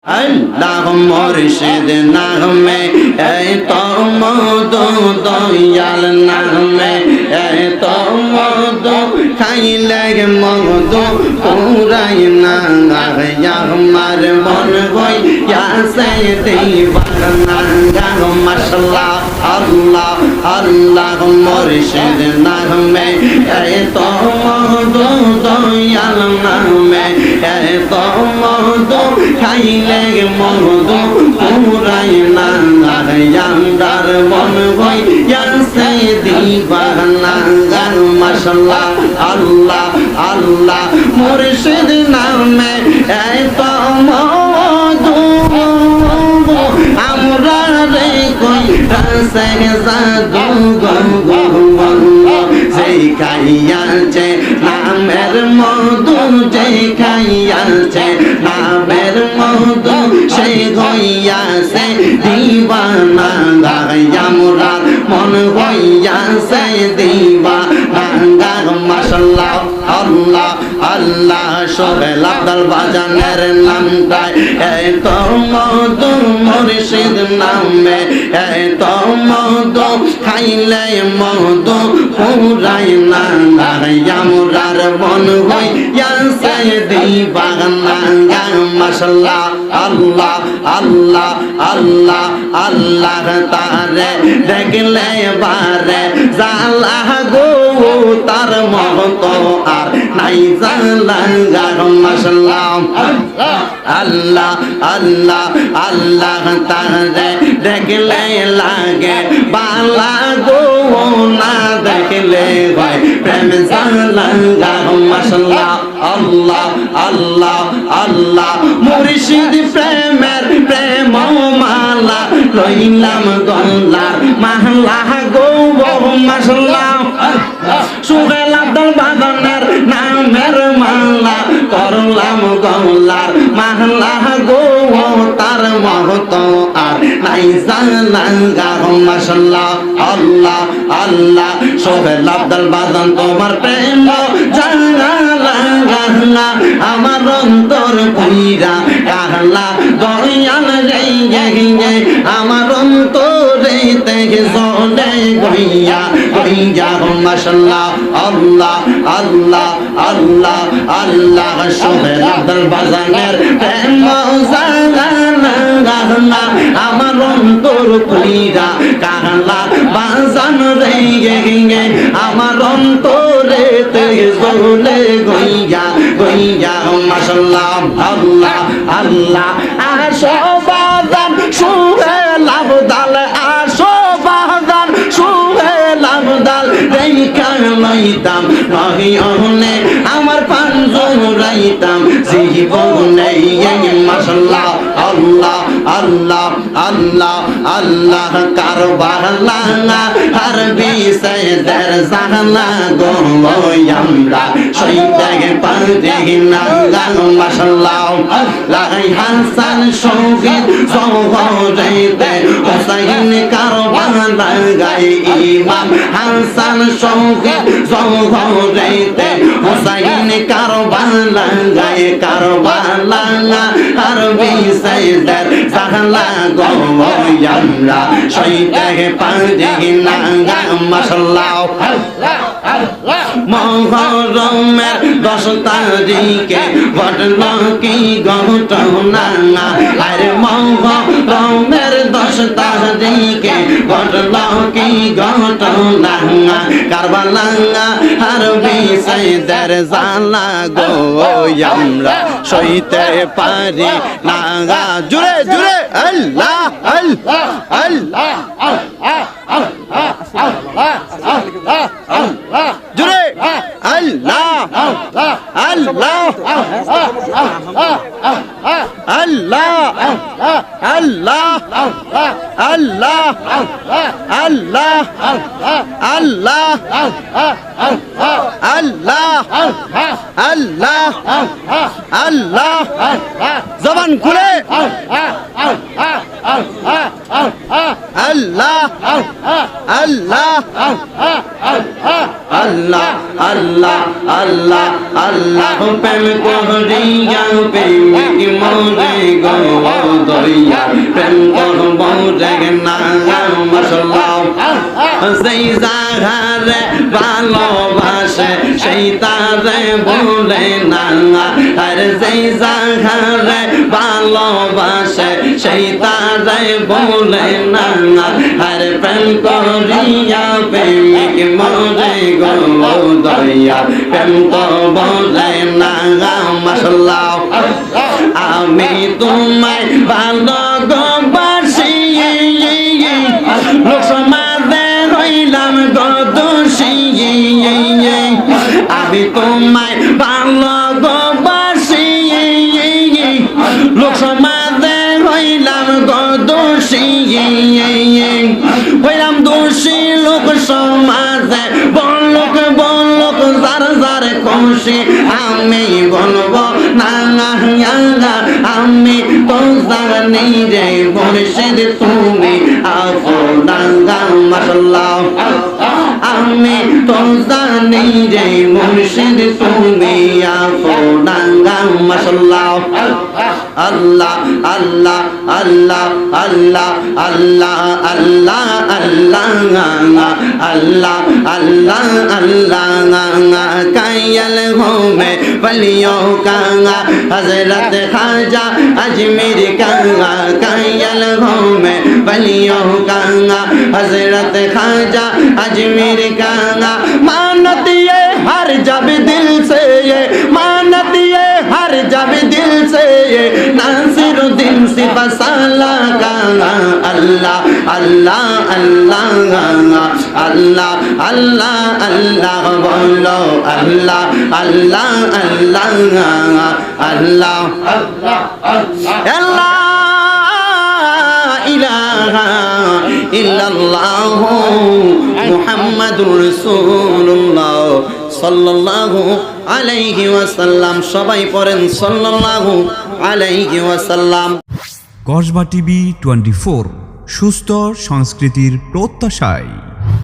আল্লাহ মুর্শিদ নামে এত মধু দয়াল নামে এত মধু খাইলে মধু পুরাই না আমার মন হইয়াছে দিবানা মাশাআল্লাহ আল্লাহ আল্লাহ মুর্শিদ নামে এত মধু দয়াল নামে এত মধু খাইলে মধু পুরাই না আমরার মন হইয়াছে দিবানা মাশাআল্লাহ আল্লাহ আল্লাহ মুর্শিদ নামে এত মধু আমরা রে কইতাছে জাদু যেই খাইয়াছে নামের মধু যেই খাইয়াছে নামের মধু সেই হইয়াছে দিবানা আমরার মন হইয়াছে দিবানা মাশাআল্লাহ আল্লাহ আল্লাহ সোহেল আব্দুল বাজানের নামটায় এত মধু মুর্শিদ নামে এত মধু খাইলে মধু পুরাই না আমরার মন হইয়াছে দিবানা মাশাআল্লাহ আল্লাহ আল্লাহ আল্লাহ আল্লাহ তারে দেখলে বারে জালা গো তার মহতো আর নাই জালা মাশাআল্লাহ আল্লাহ আল্লাহ আল্লাহ তারে দেখলে লাগে বালা গো না দেখলে হয় প্রেম জালা মাশাআল্লাহ আল্লাহ আল্লাহ আল্লাহ মুর্শিদ প্রেমের প্রেম মালা লইলাম গলার মালা গো মাশাআল্লাহ সোহেল আব্দুল বাজানের নামের মালা করলাম গলার মালা গো তার মহতো আর নাই জানা মাশাআল্লাহ আল্লাহ আল্লাহ সোহেল আব্দুল বাজান তোমার প্রেম জানা আমার অন্তর পুইরা কাহলা দয়াল রে আমার অন্তরে থেকে জলে গইয়া গইয়া মাশাআল্লাহ আল্লাহ আল্লাহ আল্লাহ আল্লাহ সোহেল আব্দুল বাজানের প্রেম জানা আমার অন্তর পুইরা কাহলা বাজান রে আমার অন্তরে থেকে জলে গইয়া গইয়া মাশাআল্লাহ আল্লাহ আল্লাহ আসো বাজান সোহেল আব্দুল আসো বাজান সোহেল আব্দুল রেখা লইতাম নহিয়নে আমার পাঞ্জরাইতাম জীবনে মাশাআল্লাহ আল্লাহ আল্লাহ আল্লাহ আল্লাহ কারবালা আর বিষয়ের জানা গো আমরা সইতে পারি না মাশাআল্লাহ লাই হাসান শহীদ জওহরাইতে হুসাইন কারবালা গায় ইমাম হাসান শহীদ জওহরাইতে হুসাইন কারবালা গায় কারবালা আর বিষয়ের জানা গো আমরা সইতে পারি না মাশাআল্লাহ মুহররমের 10 তারিখে ঘটল কি ঘটনা আরে মুহররমের 10 তারিখে ঘটল কি ঘটনা কারবালা আর বিষয়ের জানা গো আমরা সইতে পারি না জুড়ে জুড়ে আল্লাহ আল্লাহ আল্লাহ জুড়ে আল্লাহ আল্লাহ আল্লাহ আল্লাহ আল্লাহ আল্লাহ আল্লাহ আল্লাহ আল্লাহ আল্লাহ জবান খুলে আল্লাহ আল্লাহ আল্লাহ আল্লাহ আল্লাহ আল্লাহ প্রেম করিয়া প্রেমিক মরে গো দরিয়া প্রেম করব রে না মাশাআল্লাহ যেই জাগারে ভালোবাসে সেই তারে বলে না আর যেই জাগারে ভালোবাসে সেই তারে বলে না আর প্রেম করিয়া প্রেমিক মরে গো দরিয়া প্রেম করব রে না মাশাআল্লাহ আমি তোমায় ভালোবাসি লোক সমাজে হইলাম গো দোষী আমি তোমায় ভালোবাসি লোক সমাজে হইলাম গো দোষী হইলাম দোষী লোক সমাজে বলক বলক যার যার খুশি আমি বলবো না আমি তো জানি রে মুর্শিদ তুমি আপনা মাশাআল্লাহ আমি তো জানি রে মুর্শিদ তুমি আপনা মাশাআল্লাহ আল্লাহ আল্লাহ আল্লাহ আল্লাহ আল্লাহ আল্লাহ আল্লাহ আল্লাহ আল্লাহ আল্লাহ কায়াল হোমে বলিयो কাঙ্গা হযরত খাজা अजमेर कांगा कायल होमे बलियो कांगा हजरत खाजा अजमेर कांगा मानत ये हर जब दिल से ये मानत ये हर जब दिल से ये नासिरुद्दीन सिपसाला कांगा अल्लाह अल्लाह अल्लाह अल्लाह अल्लाह अल्लाह बोलो अल्लाह अल्लाह अल्लाह अल्लाह لا إله إلا الله محمد رسول الله صلى الله عليه وسلم সবাই পড়েন সাল্লাল্লাহু আলাইহি ওয়াসাল্লাম। কসবা টিভি 24 সুস্থ সংস্কৃতির প্রত্যাশায়।